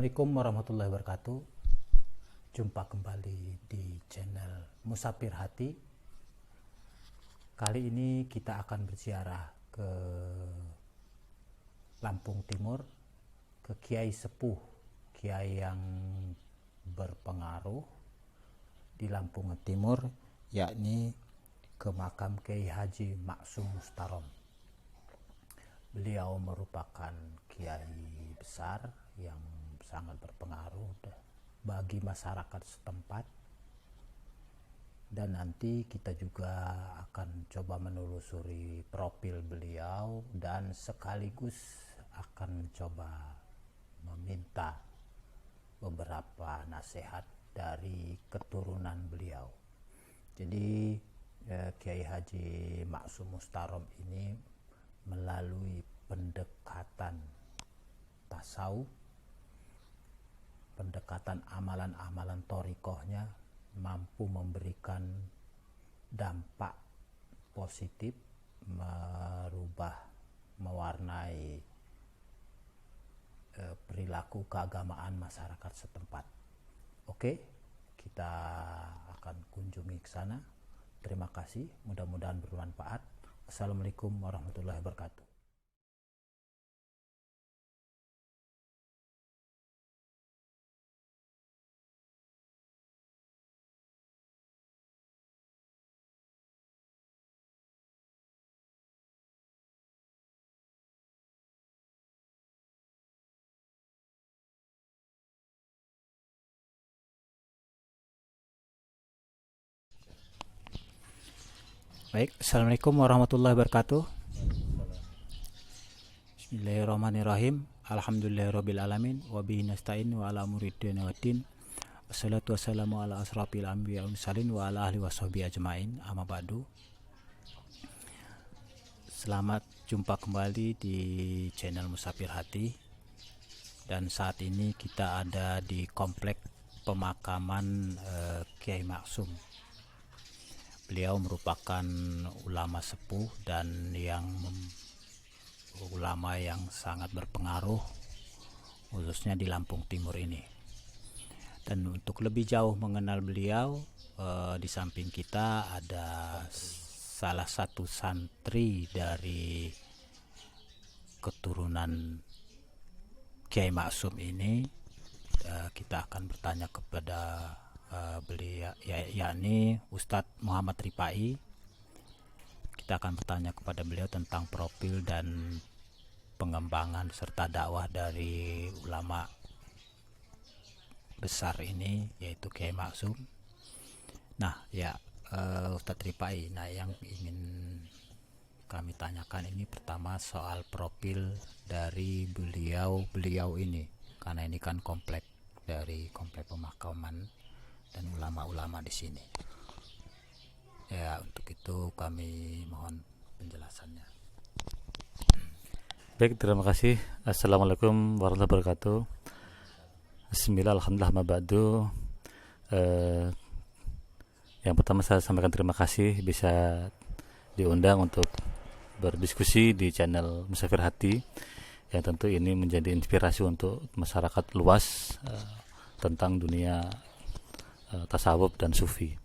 Assalamualaikum warahmatullahi wabarakatuh. Jumpa kembali di channel Musafir Hati. Kali ini kita akan berziarah ke Lampung Timur, ke Kiai Sepuh, Kiai yang berpengaruh di Lampung Timur, yakni ke makam Kiai Haji Maksum Mustarom. Beliau merupakan kiai besar yang sangat berpengaruh bagi masyarakat setempat, dan nanti kita juga akan coba menelusuri profil beliau dan sekaligus akan mencoba meminta beberapa nasihat dari keturunan beliau. Jadi Kiai Haji Maksum Mustarom ini melalui pendekatan tasawuf, pendekatan amalan-amalan thorikohnya mampu memberikan dampak positif, merubah, mewarnai perilaku keagamaan masyarakat setempat. Oke, kita akan kunjungi ke sana. Terima kasih, mudah-mudahan bermanfaat. Assalamualaikum warahmatullahi wabarakatuh. Baik, Assalamualaikum warahmatullahi wabarakatuh. Bismillahirrahmanirrahim. Alhamdulillahirrabbilalamin. Wabihi nasta'in wa ala muridin waddin. Wassalatu wassalamu ala asrafil anbiya wal mursalin wa ala ahli washabihi ajmain. Amma ba'du. Selamat jumpa kembali di channel Musafir Hati. Dan saat ini kita ada di komplek pemakaman Kiai Maksum. Beliau merupakan ulama sepuh dan ulama yang sangat berpengaruh khususnya di Lampung Timur ini. Dan untuk lebih jauh mengenal beliau, di samping kita ada salah satu santri dari keturunan Kiai Maksum ini. Kita akan bertanya kepada beliau, yakni Ustadz Muhammad Ripai. Kita akan bertanya kepada beliau tentang profil dan pengembangan serta dakwah dari ulama besar ini, yaitu Kiai Maksum. Nah, Ustadz Ripai, yang ingin kami tanyakan ini pertama soal profil dari beliau ini, karena ini kan komplek pemakaman dan ulama-ulama di sini. Ya, untuk itu kami mohon penjelasannya. Baik, terima kasih. Assalamualaikum warahmatullahi wabarakatuh. Bismillah, alhamdulillah, mabadu. Yang pertama saya sampaikan terima kasih bisa diundang untuk berdiskusi di channel Musafir Hati, yang tentu ini menjadi inspirasi untuk masyarakat luas tentang dunia tasawuf dan sufi.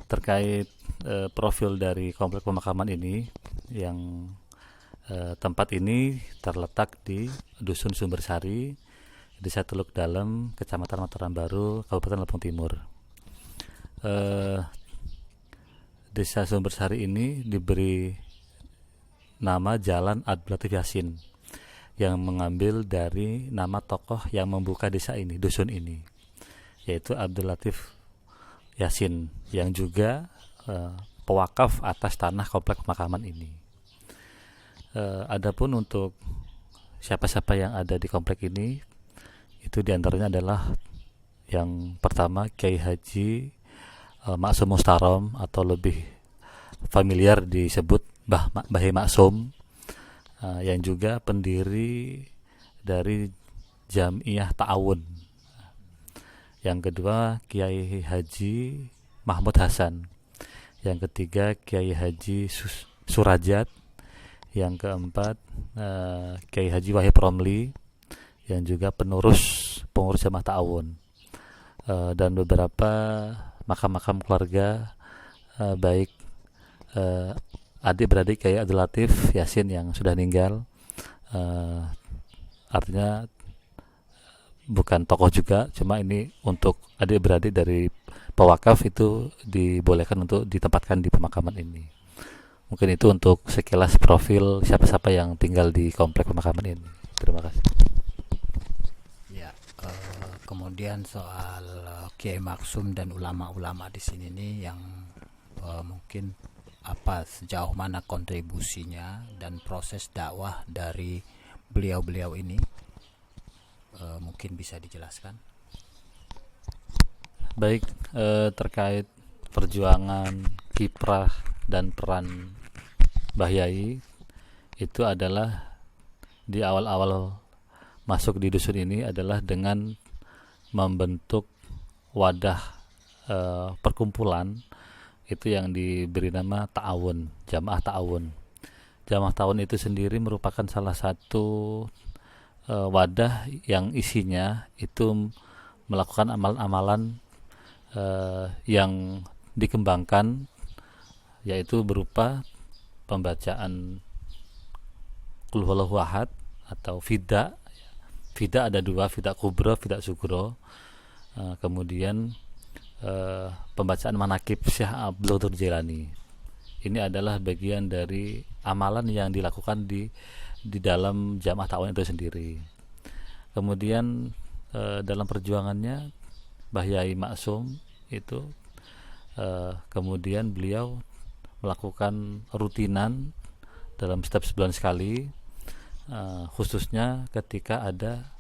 Terkait profil dari komplek pemakaman ini, yang tempat ini terletak di Dusun Sumbersari, Desa Teluk Dalem, Kecamatan Mataram Baru, Kabupaten Lampung Timur. Desa Sumbersari ini diberi nama Jalan Abdul Latif Yasin, yang mengambil dari nama tokoh yang membuka desa ini, dusun ini, yaitu Abdul Latif Yasin, yang juga pewakaf atas tanah komplek pemakaman ini. Adapun untuk siapa-siapa yang ada di komplek ini, itu diantaranya adalah yang pertama Kiai Haji Maksum Mustarom, atau lebih familiar disebut Mbah Maksum, yang juga pendiri dari Jamiah Ta'awun. Yang kedua Kiai Haji Mahmud Hasan. Yang ketiga Kiai Haji Surajat. Yang keempat Kiai Haji Wahib Romli, yang juga penerus pengurus jamaah ta'awun, dan beberapa makam-makam keluarga, baik adik-beradik kayak Abdul Latif, Yasin yang sudah meninggal. Artinya bukan tokoh juga, cuma ini untuk adik-beradik dari pewakaf itu dibolehkan untuk ditempatkan di pemakaman ini. Mungkin itu untuk sekilas profil siapa-siapa yang tinggal di komplek pemakaman ini. Terima kasih. Ya, kemudian soal Kiai Maksum dan ulama-ulama di sini nih yang mungkin apa sejauh mana kontribusinya dan proses dakwah dari beliau-beliau ini, mungkin bisa dijelaskan. Baik, terkait perjuangan, kiprah dan peran Mbah Yai itu adalah di awal-awal masuk di dusun ini adalah dengan membentuk wadah perkumpulan itu yang diberi nama ta'awun, jamaah ta'awun. Jamaah ta'awun itu sendiri merupakan salah satu wadah yang isinya itu melakukan amalan-amalan yang dikembangkan, yaitu berupa pembacaan Qul huwallahu ahad atau fida. Fida ada dua, fida kubro, fida sugro. Kemudian pembacaan manakib Syekh Abdul Qadir Jailani. Ini adalah bagian dari amalan yang dilakukan di dalam jamaah ta'awun itu sendiri. Kemudian dalam perjuangannya Mbah Yai Maksum itu kemudian beliau melakukan rutinan dalam setiap sebulan sekali, khususnya ketika ada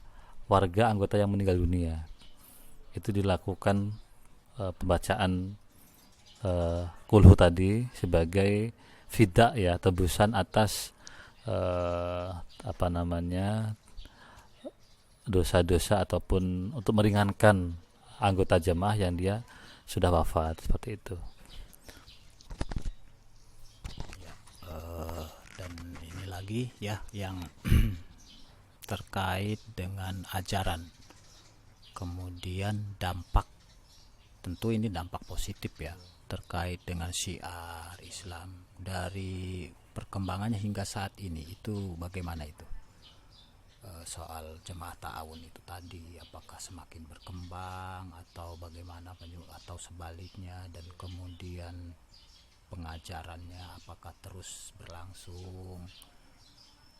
warga anggota yang meninggal dunia. Itu dilakukan pembacaan kulhu tadi sebagai fida, ya, tebusan atas dosa-dosa ataupun untuk meringankan anggota jamaah yang dia sudah wafat, seperti itu. Dan ini lagi ya yang terkait dengan ajaran, kemudian dampak, tentu ini dampak positif ya, terkait dengan syiar Islam dari perkembangannya hingga saat ini, itu bagaimana itu? Soal jemaah ta'awun itu tadi, apakah semakin berkembang atau bagaimana, atau sebaliknya, dan kemudian pengajarannya apakah terus berlangsung.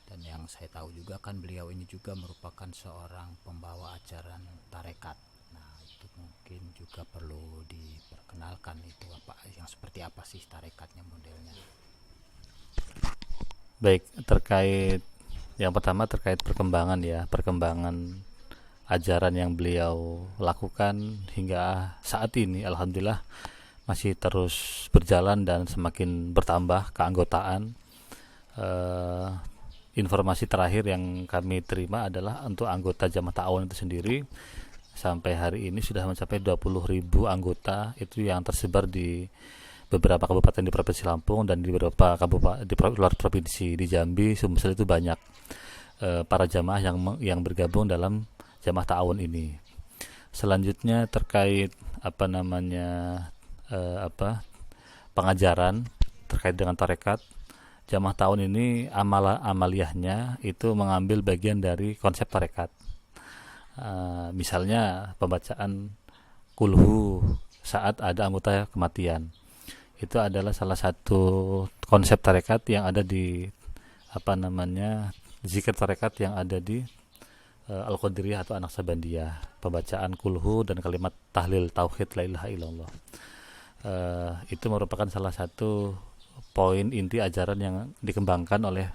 Dan yang saya tahu juga kan beliau ini juga merupakan seorang pembawa ajaran tarekat. Nah, itu mungkin juga perlu diperkenalkan, itu apa yang seperti apa sih tarekatnya, modelnya. Baik, terkait yang pertama terkait perkembangan, ya, perkembangan ajaran yang beliau lakukan hingga saat ini, alhamdulillah masih terus berjalan dan semakin bertambah keanggotaan. Informasi terakhir yang kami terima adalah untuk anggota jamaah ta'awun itu sendiri sampai hari ini sudah mencapai 20.000 anggota, itu yang tersebar di beberapa kabupaten di Provinsi Lampung dan di beberapa kabupaten di luar provinsi. Di Jambi, Sumsel itu banyak para jamaah yang bergabung dalam jamaah ta'awun ini. Selanjutnya terkait pengajaran terkait dengan tarekat, jamaah ta'awun ini amaliyahnya itu mengambil bagian dari konsep tarekat. Misalnya pembacaan kulhu saat ada anggota kematian, itu adalah salah satu konsep tarekat yang ada di zikir tarekat yang ada di Al-Qadiriyah atau An-Naqsabandiyah, pembacaan kulhu dan kalimat tahlil tauhid la ilaha illallah. Itu merupakan salah satu poin inti ajaran yang dikembangkan oleh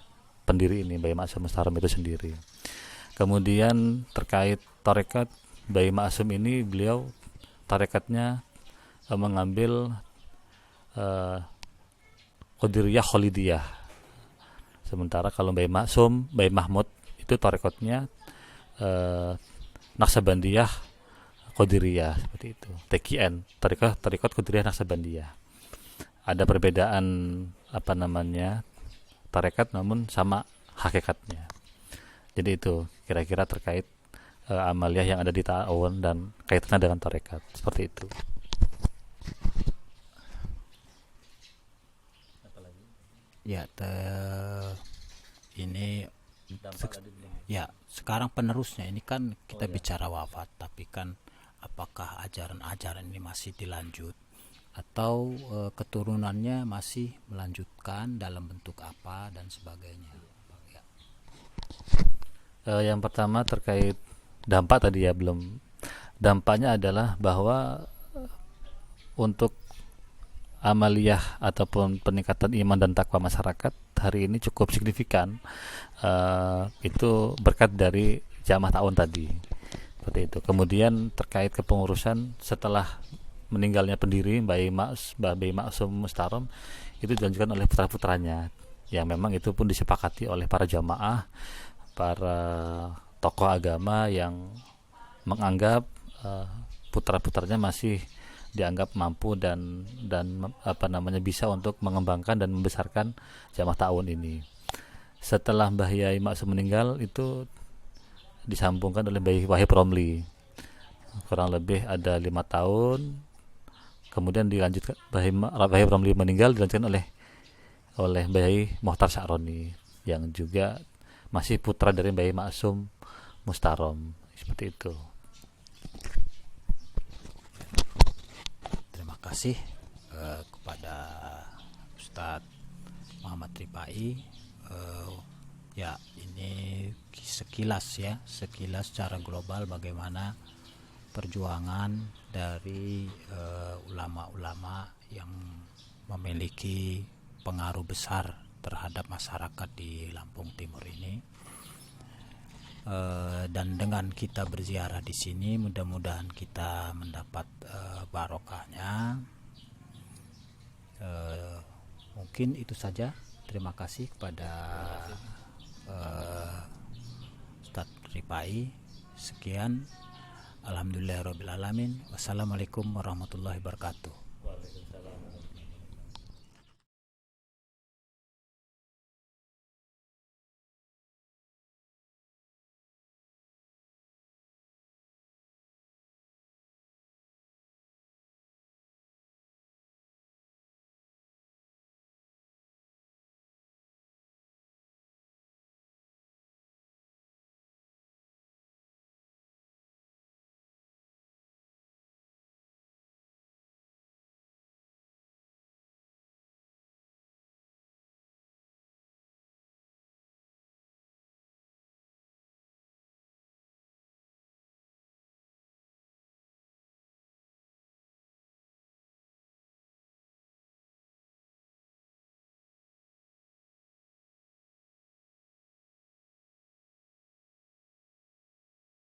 pendiri ini, Mbah Maksum Mustaharom itu sendiri. Kemudian terkait tarekat Mbah Maksum ini, beliau tarekatnya mengambil Qadiriyah Khalidiyah. Sementara kalau Mbah Maksum, Mbah Mahmud itu tarekatnya Naqsabandiyah Qadiriyah, seperti itu. TQN, tarekat Qadiriyah Naqsabandiyah. Ada perbedaan tarekat namun sama hakikatnya. Jadi itu kira-kira terkait amaliyah yang ada di ta'awun dan kaitannya dengan tarekat, seperti itu. Ya, ini ya sekarang penerusnya ini kan kita bicara wafat, tapi kan apakah ajaran-ajaran ini masih dilanjut atau keturunannya masih melanjutkan dalam bentuk apa dan sebagainya. Ya. Yang pertama terkait dampak tadi ya, belum. Dampaknya adalah bahwa untuk amaliyah ataupun peningkatan iman dan takwa masyarakat hari ini cukup signifikan. Itu berkat dari jamaah ta'awun tadi, seperti itu. Kemudian terkait kepengurusan setelah meninggalnya pendiri Mbah Maksum Mustarom, itu dilanjutkan oleh putra-putranya, yang memang itu pun disepakati oleh para jamaah, para tokoh agama yang menganggap putra-putranya masih dianggap mampu dan bisa untuk mengembangkan dan membesarkan jamaah ta'awun ini. Setelah Mbah Yai Maksum meninggal, itu disambungkan oleh Mbah Wahib Romli, kurang lebih ada 5 tahun. Kemudian dilanjutkan, Mbah Wahib Romli meninggal, dilanjutkan oleh Mbah Yai Mohtar Sya'roni, yang juga masih putra dari Mbah Yai Maksum Mustarom, seperti itu. Terima kasih kepada Ustadz Muhammad Ripai. Ya, ini sekilas secara global bagaimana perjuangan dari ulama-ulama yang memiliki pengaruh besar terhadap masyarakat di Lampung Timur ini. Dan dengan kita berziarah di sini, mudah-mudahan kita mendapat barokahnya. Mungkin itu saja. Terima kasih kepada Ustadz Ripai. Sekian. Alhamdulillahirabbil alamin. Wassalamualaikum warahmatullahi wabarakatuh.